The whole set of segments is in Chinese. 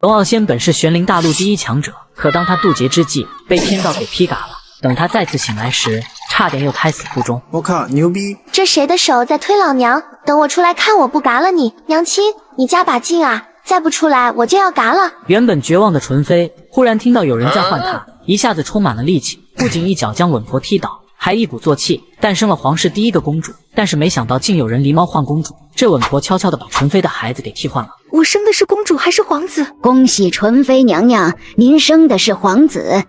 龙傲仙本是玄灵大陆第一强者，可当他渡劫之际，被天道给劈嘎了。等他再次醒来时，差点又胎死腹中。我靠，牛逼！这谁的手在推老娘？等我出来看我不嘎了你！娘亲，你加把劲啊！再不出来我就要嘎了。原本绝望的纯妃，忽然听到有人在唤她，一下子充满了力气，不仅一脚将稳婆踢倒，还一鼓作气诞生了皇室第一个公主。但是没想到竟有人狸猫换公主，这稳婆悄悄地把纯妃的孩子给替换了。我生的是公主还是皇子？恭喜纯妃娘娘，您生的是皇子。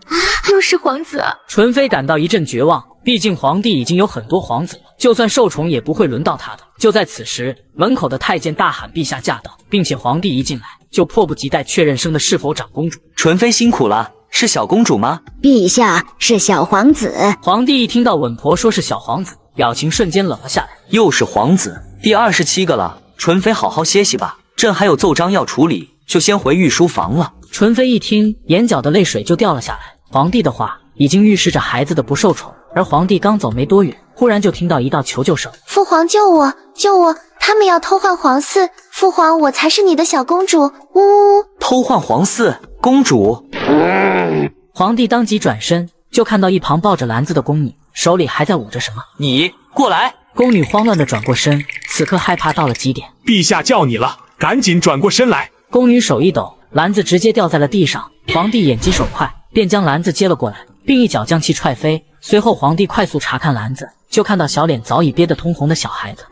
又是皇子啊！纯妃感到一阵绝望，毕竟皇帝已经有很多皇子了，就算受宠也不会轮到他的。就在此时，门口的太监大喊：“陛下驾到！”并且皇帝一进来就迫不及待确认生的是否长公主。纯妃辛苦了，是小公主吗？陛下是小皇子。皇帝一听到稳婆说是小皇子，表情瞬间冷了下来。又是皇子，第27个了。纯妃好好歇息吧，朕还有奏章要处理，就先回御书房了。纯妃一听，眼角的泪水就掉了下来。皇帝的话已经预示着孩子的不受宠，而皇帝刚走没多远，忽然就听到一道求救声：“父皇救我！救我！他们要偷换皇嗣！父皇，我才是你的小公主！”呜呜呜！偷换皇嗣，公主！皇帝当即转身，就看到一旁抱着篮子的宫女，手里还在捂着什么。你过来！宫女慌乱地转过身，此刻害怕到了极点。陛下叫你了，赶紧转过身来。宫女手一抖，篮子直接掉在了地上。皇帝眼疾手快，便将篮子接了过来，并一脚将其踹飞。随后皇帝快速查看篮子，就看到小脸早已憋得通红的小孩子。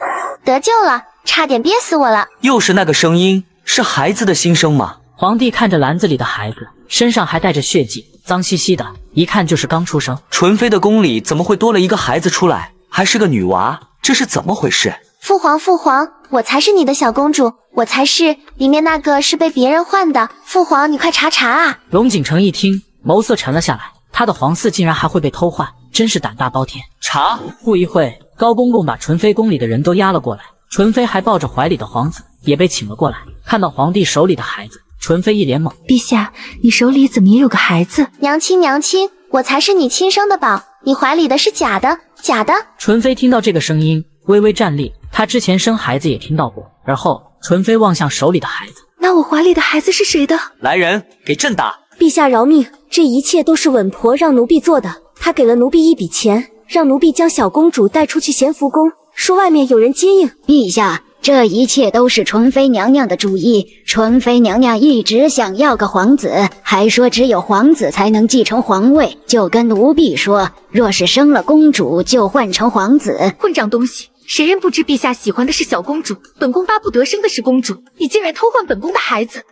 得救了，差点憋死我了。又是那个声音，是孩子的心声吗？皇帝看着篮子里的孩子，身上还带着血迹，脏兮兮的，一看就是刚出生。纯妃的宫里怎么会多了一个孩子出来，还是个女娃？这是怎么回事？父皇，父皇，我才是你的小公主，我才是，里面那个是被别人换的。父皇，你快查查啊！龙景成一听，眸色沉了下来，他的皇嗣竟然还会被偷换，真是胆大包天。查！不一会，高公公把纯妃宫里的人都押了过来，纯妃还抱着怀里的皇子也被请了过来。看到皇帝手里的孩子，纯妃一脸懵：“陛下，你手里怎么也有个孩子？”娘亲，娘亲，我才是你亲生的宝，你怀里的是假的，假的。纯妃听到这个声音，微微站立。她之前生孩子也听到过。而后，纯妃望向手里的孩子：“那我怀里的孩子是谁的？”来人，给朕打！陛下饶命，这一切都是稳婆让奴婢做的。她给了奴婢一笔钱，让奴婢将小公主带出去咸福宫，说外面有人接应。陛下，这一切都是纯妃娘娘的主意。纯妃娘娘一直想要个皇子，还说只有皇子才能继承皇位，就跟奴婢说，若是生了公主就换成皇子。混账东西！谁人不知陛下喜欢的是小公主，本宫巴不得生的是公主，你竟然偷换本宫的孩子，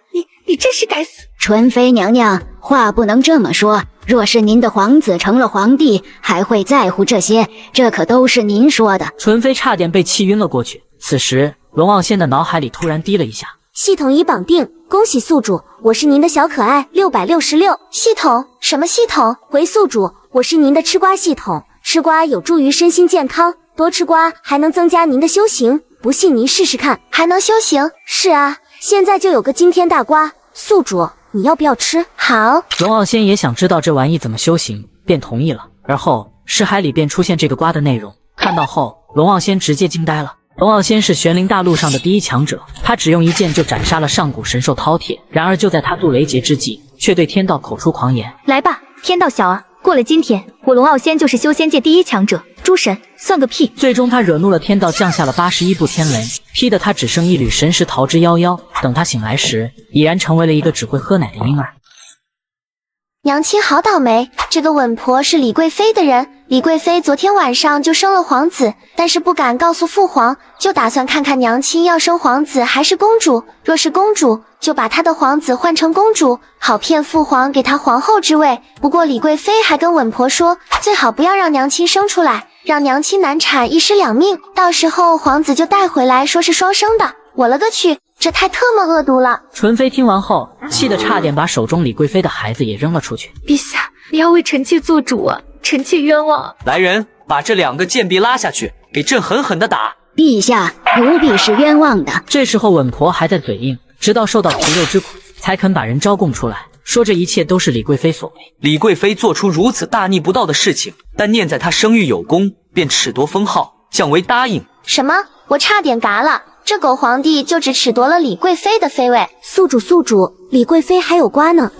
你真是该死！纯妃娘娘，话不能这么说。若是您的皇子成了皇帝，还会在乎这些？这可都是您说的。纯妃差点被气晕了过去。此时，龙傲仙的脑海里突然滴了一下。系统已绑定，恭喜宿主，我是您的小可爱666。系统？什么系统？回宿主，我是您的吃瓜系统，吃瓜有助于身心健康。多吃瓜还能增加您的修行，不信您试试看。还能修行？是啊，现在就有个惊天大瓜，宿主你要不要吃？好。龙傲仙也想知道这玩意怎么修行，便同意了。而后识海里便出现这个瓜的内容，看到后龙傲仙直接惊呆了。龙傲仙是玄灵大陆上的第一强者，他只用一剑就斩杀了上古神兽饕餮。然而就在他渡雷劫之际，却对天道口出狂言：“来吧，天道小儿，过了今天，我龙傲仙就是修仙界第一强者。诸神算个屁！”最终他惹怒了天道，降下了81部天雷，劈得他只剩一缕神识逃之夭夭。等他醒来时，已然成为了一个只会喝奶的婴儿。娘亲好倒霉，这个稳婆是李贵妃的人。李贵妃昨天晚上就生了皇子，但是不敢告诉父皇，就打算看看娘亲要生皇子还是公主。若是公主，就把她的皇子换成公主，好骗父皇给她皇后之位。不过李贵妃还跟稳婆说，最好不要让娘亲生出来，让娘亲难产一尸两命，到时候皇子就带回来说是双生的。我了个去，这太特么恶毒了！纯妃听完后，气得差点把手中李贵妃的孩子也扔了出去。陛下，你要为臣妾做主啊！臣妾冤枉！来人，把这2个贱婢拉下去，给朕狠狠的打！陛下，奴婢是冤枉的。这时候稳婆还在嘴硬，直到受到皮肉之苦，才肯把人招供出来，说这一切都是李贵妃所为。李贵妃做出如此大逆不道的事情，但念在她生育有功，便褫夺封号，降为答应。什么？我差点嘎了！这狗皇帝就只褫夺了李贵妃的妃位。宿主，李贵妃还有瓜呢。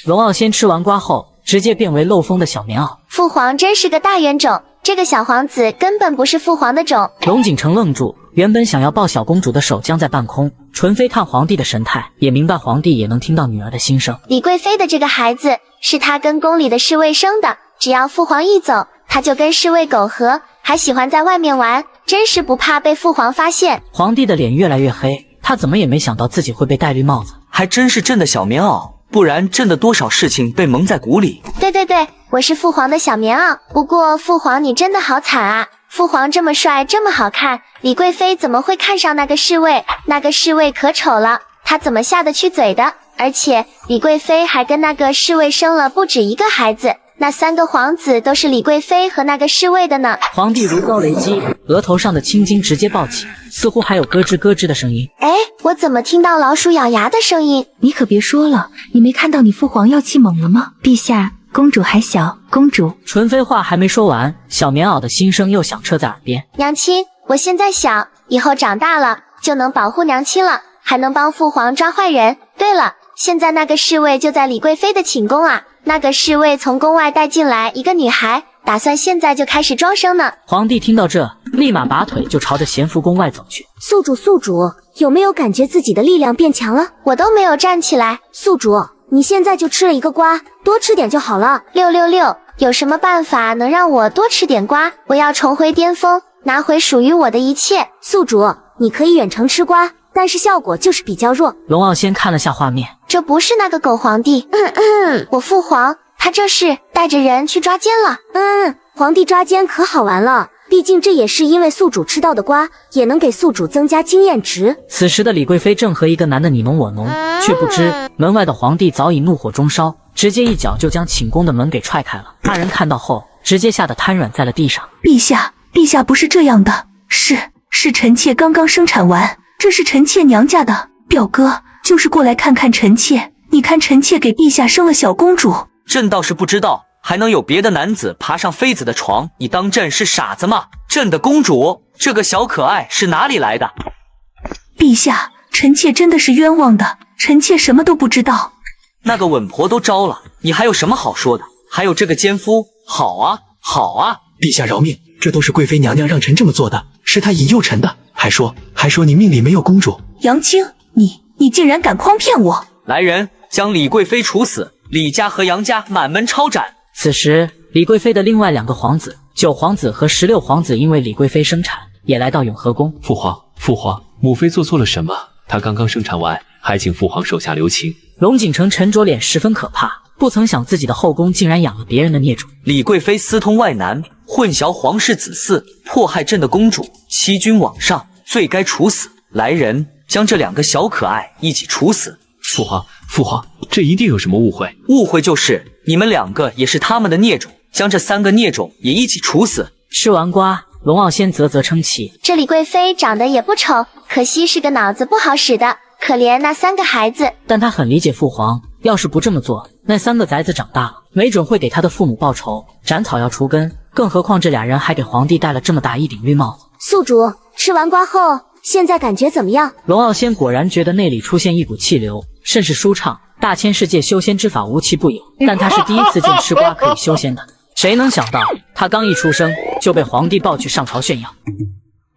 龙傲仙吃完瓜后，直接变为漏风的小棉袄。父皇真是个大冤种，这个小皇子根本不是父皇的种。龙景成愣住，原本想要抱小公主的手僵在半空。纯妃看皇帝的神态，也明白皇帝也能听到女儿的心声。李贵妃的这个孩子是她跟宫里的侍卫生的，只要父皇一走，她就跟侍卫苟合，还喜欢在外面玩，真是不怕被父皇发现。皇帝的脸越来越黑，他怎么也没想到自己会被戴绿帽子。还真是朕的小棉袄，不然朕的多少事情被蒙在鼓里。对，我是父皇的小棉袄。不过父皇你真的好惨啊！父皇这么帅，这么好看，李贵妃怎么会看上那个侍卫？那个侍卫可丑了，她怎么下得去嘴的？而且李贵妃还跟那个侍卫生了不止一个孩子，那3个皇子都是李贵妃和那个侍卫的呢。皇帝如遭雷击，额头上的青筋直接暴起，似乎还有咯吱咯吱的声音。哎，我怎么听到老鼠咬牙的声音？你可别说了，你没看到你父皇要气猛了吗？陛下，公主还小，公主。纯妃话还没说完，小棉袄的心声又响彻在耳边。娘亲，我现在小，以后长大了就能保护娘亲了，还能帮父皇抓坏人。对了，现在那个侍卫就在李贵妃的寝宫啊。那个侍卫从宫外带进来一个女孩，打算现在就开始装生呢。皇帝听到这，立马拔腿就朝着咸福宫外走去。宿主，有没有感觉自己的力量变强了？我都没有站起来。宿主，你现在就吃了一个瓜，多吃点就好了。666，有什么办法能让我多吃点瓜？我要重回巅峰，拿回属于我的一切。宿主，你可以远程吃瓜，但是效果就是比较弱。龙傲仙看了下画面，这不是那个狗皇帝，我父皇，他这是带着人去抓奸了。皇帝抓奸可好玩了，毕竟这也是因为宿主吃到的瓜，也能给宿主增加经验值。此时的李贵妃正和一个男的你侬我侬，却不知门外的皇帝早已怒火中烧，直接一脚就将寝宫的门给踹开了。大人看到后，直接吓得瘫软在了地上。陛下不是这样的，是臣妾刚刚生产完，这是臣妾娘家的表哥，就是过来看看臣妾。你看臣妾给陛下生了小公主。朕倒是不知道还能有别的男子爬上妃子的床，你当朕是傻子吗？朕的公主，这个小可爱是哪里来的？陛下，臣妾真的是冤枉的，臣妾什么都不知道。那个稳婆都招了，你还有什么好说的？还有这个奸夫，好啊！陛下饶命，这都是贵妃娘娘让臣这么做的，是她引诱臣的，还说你命里没有公主。杨青，你竟然敢诓骗我！来人，将李贵妃处死，李家和杨家满门抄斩。此时李贵妃的另外2个皇子9皇子和16皇子因为李贵妃生产也来到永和宫。父皇，母妃做错了什么？她刚刚生产完，还请父皇手下留情。龙景成沉着脸十分可怕，不曾想自己的后宫竟然养了别人的孽种。李贵妃私通外男，混淆皇室子嗣，迫害朕的公主，欺君罔上，罪该处死。来人，将这2个小可爱一起处死。父皇，这一定有什么误会。误会就是你们2个也是他们的孽种，将这3个孽种也一起处死。吃完瓜，龙傲仙啧称奇，这李贵妃长得也不丑，可惜是个脑子不好使的，可怜那3个孩子。但他很理解父皇，要是不这么做，那3个崽子长大了，没准会给他的父母报仇，斩草要除根。更何况这俩人还给皇帝戴了这么大一顶绿帽子。宿主，吃完瓜后，现在感觉怎么样？龙傲仙果然觉得内里出现一股气流，甚是舒畅。大千世界修仙之法无奇不有，但他是第一次见吃瓜可以修仙的。谁能想到，他刚一出生就被皇帝抱去上朝炫耀。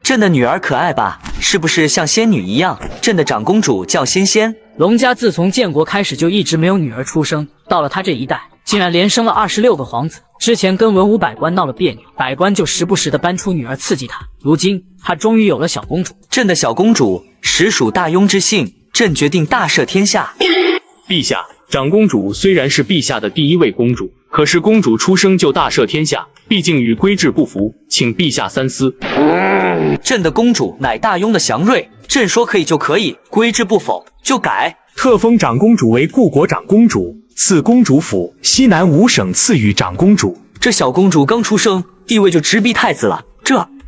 朕的女儿可爱吧？是不是像仙女一样？朕的长公主叫仙仙。龙家自从建国开始就一直没有女儿出生，到了他这一代，竟然连生了26个皇子。之前跟文武百官闹了别扭，百官就时不时的搬出女儿刺激他。如今他终于有了小公主。朕的小公主实属大庸之幸，朕决定大赦天下。陛下，长公主虽然是陛下的第1位公主，可是公主出生就大赦天下，毕竟与规制不符，请陛下三思。朕的公主乃大庸的祥瑞，朕说可以就可以，规制不否就改。特封长公主为故国长公主，赐公主府，西南5省赐予长公主。这小公主刚出生，地位就直逼太子了，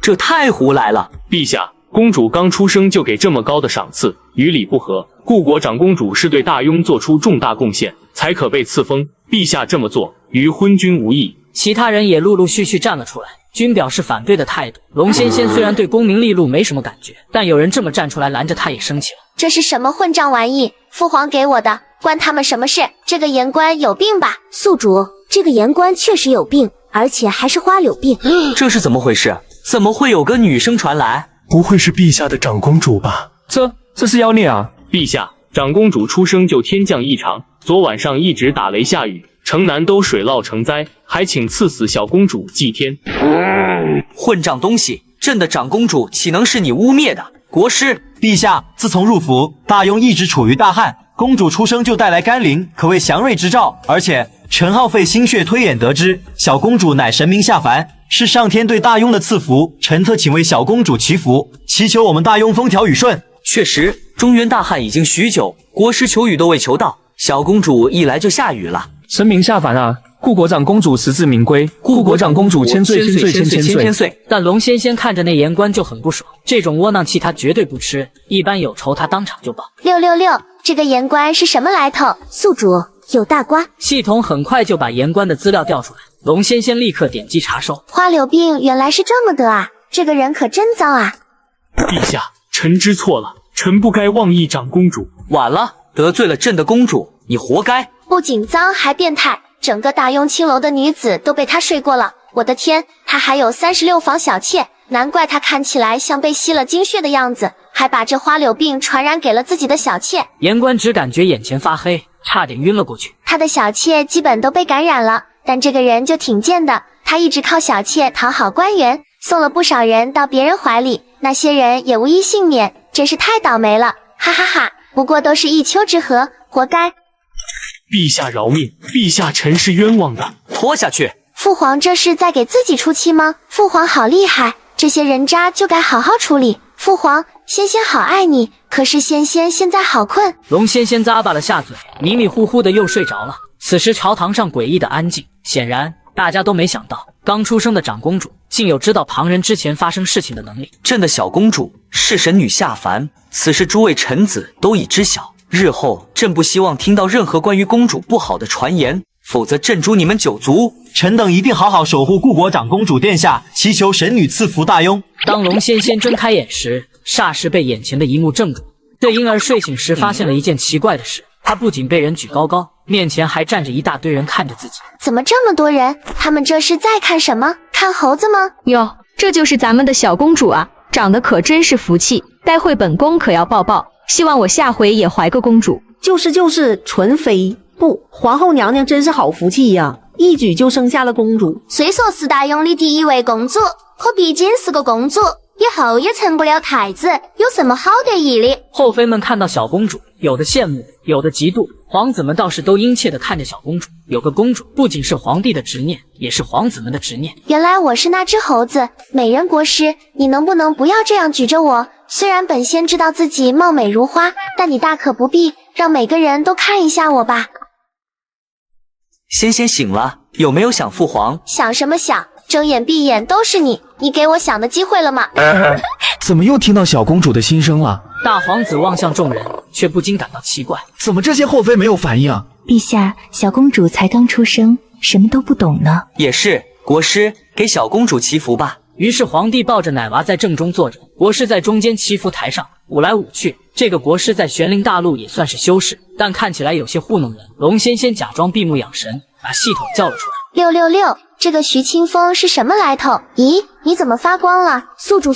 这太胡来了。陛下，公主刚出生就给这么高的赏赐，与理不合。故国长公主是对大庸做出重大贡献，才可被赐封。陛下这么做与昏君无异。其他人也陆陆续续站了出来，均表示反对的态度。龙仙仙虽然对功名利禄没什么感觉，但有人这么站出来拦着他也生气了。这是什么混账玩意？父皇给我的，关他们什么事？这个言官有病吧？宿主，这个言官确实有病，而且还是花柳病。这是怎么回事？怎么会有个女声传来？不会是陛下的长公主吧？这是妖孽啊！陛下，长公主出生就天降异常，昨晚上一直打雷下雨，城南都水涝成灾，还请赐死小公主祭天。混账东西！朕的长公主岂能是你污蔑的？国师，陛下，自从入府，大雍一直处于大旱，公主出生就带来甘霖，可谓祥瑞之兆。而且臣耗费心血推演得知，小公主乃神明下凡，是上天对大雍的赐福。臣特请为小公主祈福，祈求我们大雍风调雨顺。确实，中原大旱已经许久，国师求雨都未求到，小公主一来就下雨了。神明下凡啊！顾国长公主实至名归，顾国长公主千岁千岁。但龙仙仙看着那言官就很不爽，这种窝囊气他绝对不吃，一般有仇他当场就报。666，这个言官是什么来头？宿主有大瓜。系统很快就把言官的资料调出来，龙仙仙立刻点击查收。花柳病原来是这么得啊！这个人可真脏啊！陛下，臣知错了，臣不该妄议长公主。晚了，得罪了朕的公主，你活该！不仅脏还变态。整个大雍青楼的女子都被他睡过了，我的天，他还有36房小妾，难怪他看起来像被吸了精血的样子，还把这花柳病传染给了自己的小妾。言官只感觉眼前发黑，差点晕了过去。他的小妾基本都被感染了，但这个人就挺贱的，他一直靠小妾讨好官员，送了不少人到别人怀里，那些人也无一幸免，真是太倒霉了，哈哈哈！不过都是一丘之貉，活该。陛下饶命！陛下，臣是冤枉的。拖下去！父皇这是在给自己出气吗？父皇好厉害，这些人渣就该好好处理。父皇，仙仙好爱你，可是仙仙现在好困。龙仙仙咂巴了下嘴，迷迷糊糊的又睡着了。此时朝堂上诡异的安静，显然大家都没想到，刚出生的长公主竟有知道旁人之前发生事情的能力。朕的小公主是神女下凡，此事诸位臣子都已知晓。日后朕不希望听到任何关于公主不好的传言，否则朕诛你们9族。臣等一定好好守护顾国长公主殿下，祈求神女赐福大雍。当龙仙仙睁开眼时，霎时被眼前的一幕怔住。这婴儿睡醒时发现了一件奇怪的事，他不仅被人举高高，面前还站着一大堆人看着自己。怎么这么多人？他们这是在看什么？看猴子吗？哟，这就是咱们的小公主啊，长得可真是福气，待会本宫可要抱抱。希望我下回也怀个公主。就是纯妃不，皇后娘娘真是好福气呀，一举就生下了公主。虽说是大雍里第一位公主，可毕竟是个公主，以后也成不了太子，有什么好得意的？后妃们看到小公主，有的羡慕，有的嫉妒，皇子们倒是都殷切地看着小公主。有个公主不仅是皇帝的执念，也是皇子们的执念。原来我是那只猴子，美人国师，你能不能不要这样举着我？虽然本仙知道自己貌美如花，但你大可不必，让每个人都看一下我吧。仙仙醒了，有没有想父皇？想什么想？睁眼闭眼都是你，你给我想的机会了吗？怎么又听到小公主的心声了？大皇子望向众人，却不禁感到奇怪，怎么这些后妃没有反应啊？陛下，小公主才刚出生，什么都不懂呢。也是，国师给小公主祈福吧。于是皇帝抱着奶娃在正中坐着，国师在中间祈福台上舞来舞去。这个国师在玄灵大陆也算是修士，但看起来有些糊弄人。龙仙仙假装闭目养神，把系统叫了出来。666，这个徐清风是什么来头？咦，你怎么发光了？宿主，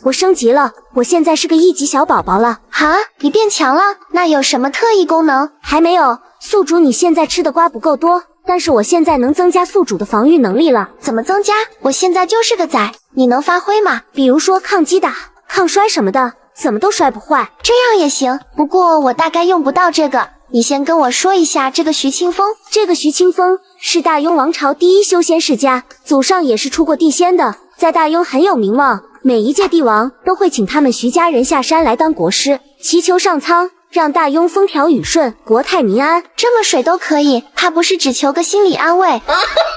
我升级了，我现在是个1级小宝宝了。哈，你变强了？那有什么特异功能？还没有。宿主，你现在吃的瓜不够多，但是我现在能增加宿主的防御能力了。怎么增加？我现在就是个崽，你能发挥吗？比如说抗击打、抗摔什么的，怎么都摔不坏。这样也行，不过我大概用不到这个。你先跟我说一下这个徐清风。这个徐清风是大雍王朝第一修仙世家，祖上也是出过地仙的，在大雍很有名望。每一届帝王都会请他们徐家人下山来当国师，祈求上苍让大雍风调雨顺，国泰民安。这么水都可以，他不是只求个心理安慰？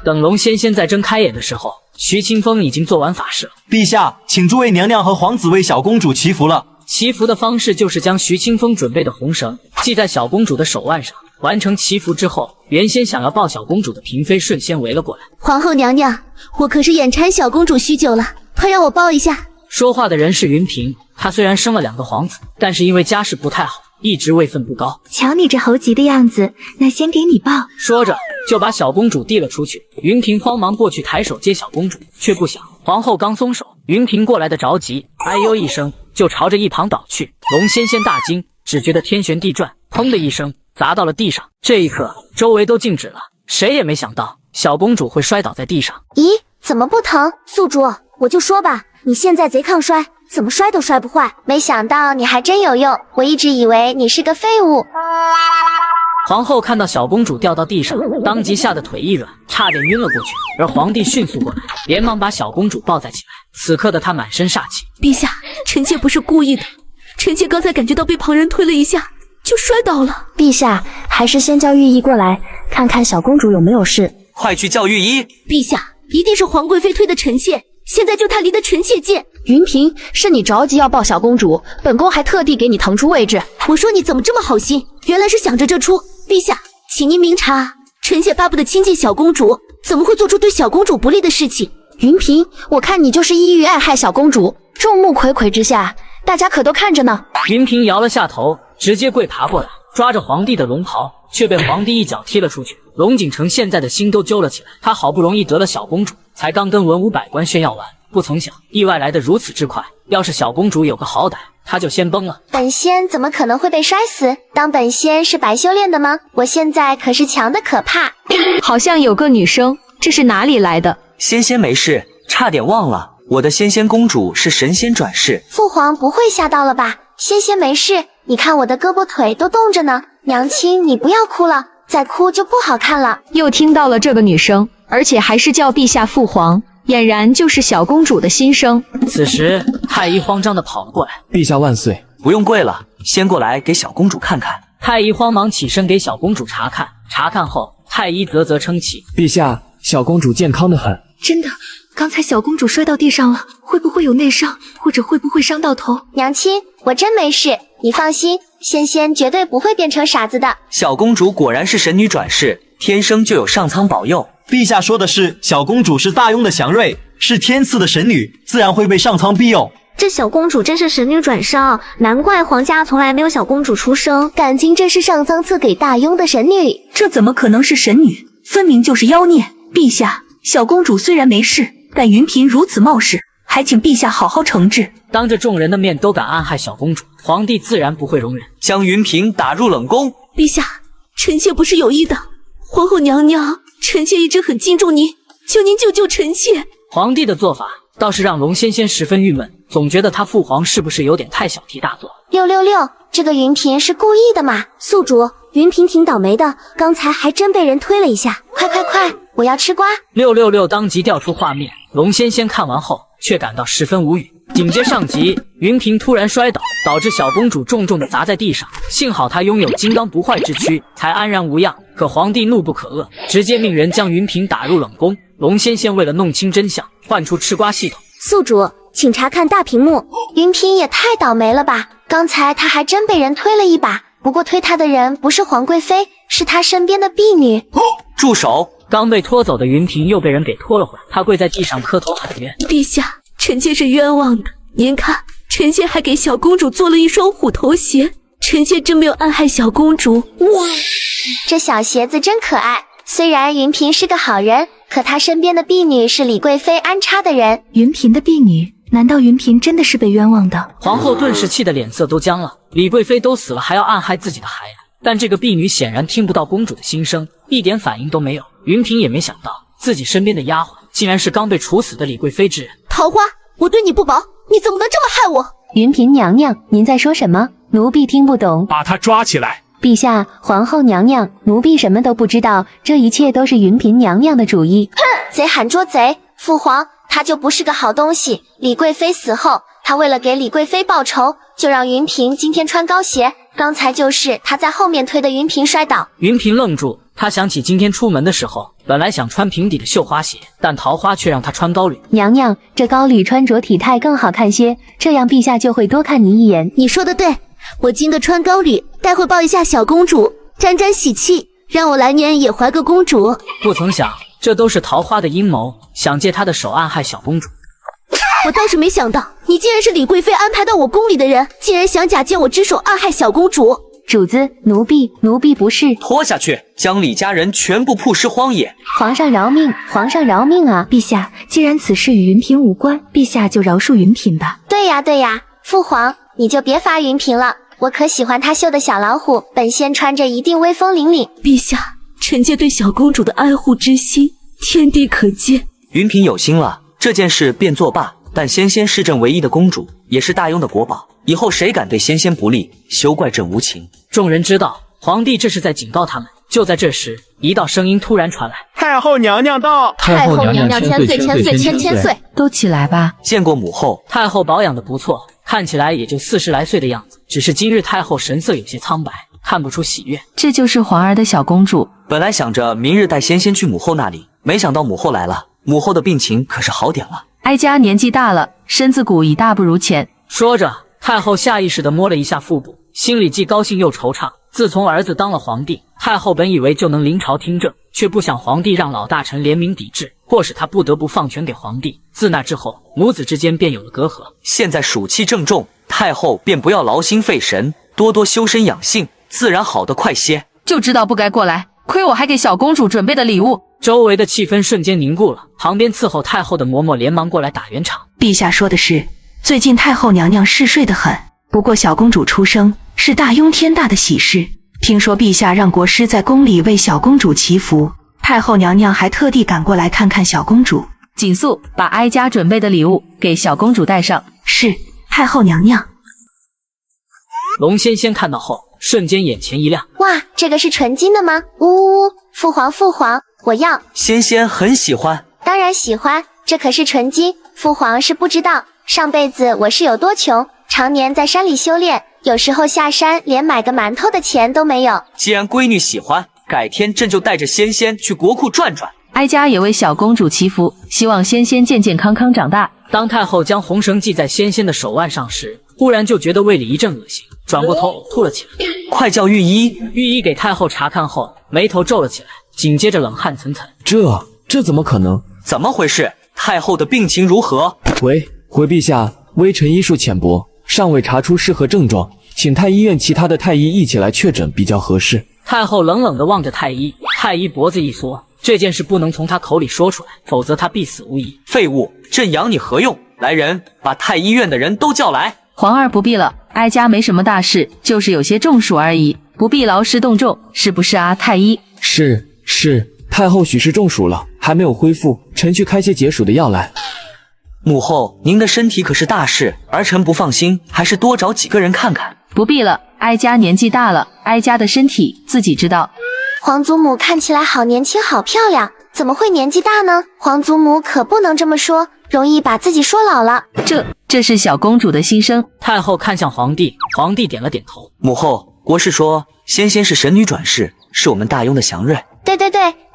等龙仙仙在睁开眼的时候，徐清风已经做完法事了。陛下，请诸位娘娘和皇子为小公主祈福了。祈福的方式就是将徐清风准备的红绳系在小公主的手腕上，完成祈福之后，原先想要抱小公主的嫔妃瞬间围了过来。皇后娘娘，我可是眼馋小公主许久了，快让我抱一下。说话的人是云嫔，她虽然生了2个皇子，但是因为家世不太好，一直位分不高。瞧你这猴急的样子，那先给你抱。说着就把小公主递了出去。云嫔慌忙过去抬手接小公主，却不想皇后刚松手，云嫔过来的着急，哎呦一声就朝着一旁倒去。龙仙仙大惊，只觉得天旋地转，砰的一声砸到了地上。这一刻周围都静止了，谁也没想到小公主会摔倒在地上。咦，怎么不疼？宿主，我就说吧，你现在贼抗摔，怎么摔都摔不坏。没想到你还真有用，我一直以为你是个废物。皇后看到小公主掉到地上，当即吓得腿一软，差点晕了过去。而皇帝迅速过来，连忙把小公主抱在起来。此刻的他满身煞气。陛下，臣妾不是故意的，臣妾刚才感觉到被旁人推了一下，就摔倒了。陛下，还是先叫御医过来，看看小公主有没有事。快去叫御医！陛下，一定是皇贵妃推的臣妾，现在就她离得臣妾近。云嫔，是你着急要抱小公主，本宫还特地给你腾出位置。我说你怎么这么好心，原来是想着这出。陛下，请您明察，臣妾巴不得亲近小公主，怎么会做出对小公主不利的事情？云嫔，我看你就是意欲暗害小公主，众目睽睽之下，大家可都看着呢。云嫔摇了下头，直接跪爬过来，抓着皇帝的龙袍，却被皇帝一脚踢了出去。龙景成现在的心都揪了起来，他好不容易得了小公主，才刚跟文武百官炫耀完，不曾想意外来得如此之快。要是小公主有个好歹，他就先崩了。本仙怎么可能会被摔死？当本仙是白修炼的吗？我现在可是强的可怕。好像有个女生，这是哪里来的？仙仙没事，差点忘了，我的仙仙公主是神仙转世。父皇不会吓到了吧？仙仙没事，你看我的胳膊腿都冻着呢。娘亲，你不要哭了，再哭就不好看了。又听到了这个女生，而且还是叫陛下父皇，俨然就是小公主的心声。此时太医慌张地跑了过来，陛下万岁！不用跪了，先过来给小公主看看。太医慌忙起身给小公主查看，查看后太医啧啧称奇，陛下，小公主健康得很。真的，刚才小公主摔到地上了，会不会有内伤，或者会不会伤到头？娘亲，我真没事，你放心，仙仙绝对不会变成傻子的。小公主果然是神女转世，天生就有上苍保佑。陛下说的是，小公主是大庸的祥瑞，是天赐的神女，自然会被上苍庇佑。这小公主真是神女转生，难怪皇家从来没有小公主出生，感情这是上苍赐给大庸的神女。这怎么可能是神女？分明就是妖孽！陛下，小公主虽然没事，但云嫔如此冒失，还请陛下好好惩治。当着众人的面都敢暗害小公主，皇帝自然不会容忍，将云嫔打入冷宫。陛下，臣妾不是有意的，皇后娘娘，臣妾一直很敬重您，求您救救臣妾。皇帝的做法倒是让龙仙仙十分郁闷，总觉得他父皇是不是有点太小题大做。666，这个云嫔是故意的嘛？宿主，云嫔挺倒霉的，刚才还真被人推了一下。快，我要吃瓜！666当即调出画面，龙仙仙看完后却感到十分无语。紧接上集，云嫔突然摔倒，导致小公主重重的砸在地上。幸好她拥有金刚不坏之躯，才安然无恙。可皇帝怒不可遏，直接命人将云嫔打入冷宫。龙仙仙为了弄清真相，换出吃瓜系统。宿主，请查看大屏幕。云嫔也太倒霉了吧！刚才她还真被人推了一把，不过推她的人不是皇贵妃，是她身边的婢女。住手！刚被拖走的云嫔又被人给拖了回来，她跪在地上磕头喊冤：陛下，臣妾是冤枉的。您看，臣妾还给小公主做了一双虎头鞋，臣妾真没有暗害小公主。哇，这小鞋子真可爱。虽然云嫔是个好人，可她身边的婢女是李贵妃安插的人。云嫔的婢女，难道云嫔真的是被冤枉的？皇后顿时气得脸色都僵了，李贵妃都死了还要暗害自己的孩子，但这个婢女显然听不到公主的心声，一点反应都没有。云嫔也没想到自己身边的丫鬟竟然是刚被处死的李贵妃之人。桃花，我对你不薄，你怎么能这么害我？云嫔娘娘，您在说什么？奴婢听不懂。把她抓起来！陛下，皇后娘娘，奴婢什么都不知道，这一切都是云嫔娘娘的主意。哼，贼喊捉贼！父皇，他就不是个好东西。李贵妃死后，他为了给李贵妃报仇，就让云嫔今天穿高鞋。刚才就是他在后面推的云嫔摔倒。云嫔愣住，她想起今天出门的时候，本来想穿平底的绣花鞋，但桃花却让她穿高履。娘娘，这高履穿着体态更好看些，这样陛下就会多看你一眼。你说的对，我今个穿高履，待会抱一下小公主，沾沾喜气，让我来年也怀个公主。不曾想，这都是桃花的阴谋，想借她的手暗害小公主。我倒是没想到，你竟然是李贵妃安排到我宫里的人，竟然想假借我之手暗害小公主。主子，奴婢不是。拖下去，将李家人全部曝尸荒野。皇上饶命，皇上饶命啊！陛下，既然此事与云嫔无关，陛下就饶恕云嫔吧。对呀，父皇，你就别罚云嫔了，我可喜欢她绣的小老虎，本仙穿着一定威风凛凛。陛下，臣妾对小公主的爱护之心，天地可见。云嫔有心了，这件事便作罢。但仙仙是朕唯一的公主，也是大雍的国宝，以后谁敢对仙仙不利，休怪朕无情。众人知道皇帝这是在警告他们。就在这时，一道声音突然传来：太后娘娘到！太后娘娘千岁！都起来吧。见过母后，太后保养得不错，看起来也就40来岁的样子，只是今日太后神色有些苍白，看不出喜悦。这就是皇儿的小公主。本来想着明日带仙仙去母后那里，没想到母后来了，母后的病情可是好点了。哀家年纪大了，身子骨已大不如前。说着，太后下意识地摸了一下腹部，心里既高兴又惆怅。自从儿子当了皇帝，太后本以为就能临朝听政，却不想皇帝让老大臣联名抵制，迫使他不得不放权给皇帝。自那之后，母子之间便有了隔阂。现在暑气正重，太后便不要劳心费神，多多修身养性，自然好得快些。就知道不该过来，亏我还给小公主准备的礼物。周围的气氛瞬间凝固了，旁边伺候太后的嬷嬷连忙过来打圆场。陛下说的是，最近太后娘娘嗜睡得很，不过小公主出生是大雍天大的喜事，听说陛下让国师在宫里为小公主祈福，太后娘娘还特地赶过来看看小公主。锦素，把哀家准备的礼物给小公主带上。是，太后娘娘。龙仙仙看到后，瞬间眼前一亮。哇，这个是纯金的吗？呜呜，父皇，我要。仙仙很喜欢。当然喜欢，这可是纯金，父皇是不知道，上辈子我是有多穷，常年在山里修炼，有时候下山连买个馒头的钱都没有。既然闺女喜欢，改天朕就带着仙仙去国库转转。哀家也为小公主祈福，希望仙仙健健康康长大。当太后将红绳系在仙仙的手腕上时，忽然就觉得胃里一阵恶心，转过头呕吐了起来。快叫御医！御医给太后查看后，眉头皱了起来，紧接着冷汗涔涔。这怎么可能？怎么回事？太后的病情如何？回陛下，微臣医术浅薄，尚未查出适合症状，请太医院其他的太医一起来确诊比较合适。太后冷冷地望着太医，太医脖子一缩，这件事不能从他口里说出来，否则他必死无疑。废物，朕养你何用？来人，把太医院的人都叫来。皇儿不必了，哀家没什么大事，就是有些中暑而已，不必劳师动众，是不是啊，太医？是，太后许是中暑了，还没有恢复，臣去开些解暑的药来。母后，您的身体可是大事，儿臣不放心，还是多找几个人看看。不必了，哀家年纪大了，哀家的身体自己知道。皇祖母看起来好年轻好漂亮，怎么会年纪大呢？皇祖母可不能这么说，容易把自己说老了。这是小公主的心声。太后看向皇帝，皇帝点了点头。母后，国师说仙仙是神女转世，是我们大雍的祥瑞。对，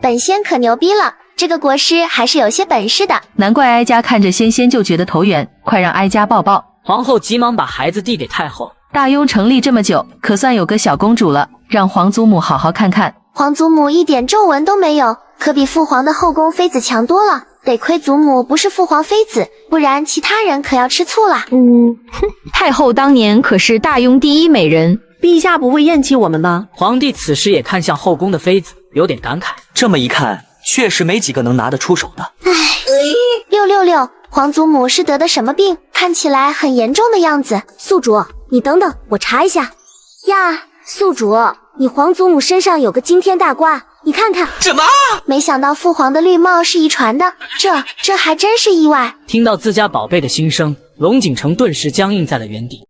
本仙可牛逼了，这个国师还是有些本事的。难怪哀家看着仙仙就觉得头圆，快让哀家抱抱。皇后急忙把孩子递给太后。大雍成立这么久，可算有个小公主了，让皇祖母好好看看。皇祖母一点皱纹都没有，可比父皇的后宫妃子强多了。得亏祖母不是父皇妃子，不然其他人可要吃醋了。太后当年可是大雍第一美人，陛下不会厌弃我们吧？皇帝此时也看向后宫的妃子，有点感慨。这么一看，确实没几个能拿得出手的。666，皇祖母是得的什么病？看起来很严重的样子。宿主，你等等，我查一下。呀，宿主，你皇祖母身上有个惊天大瓜，你看看。什么？没想到父皇的绿帽是遗传的，这还真是意外。听到自家宝贝的心声，龙景成顿时僵硬在了原地。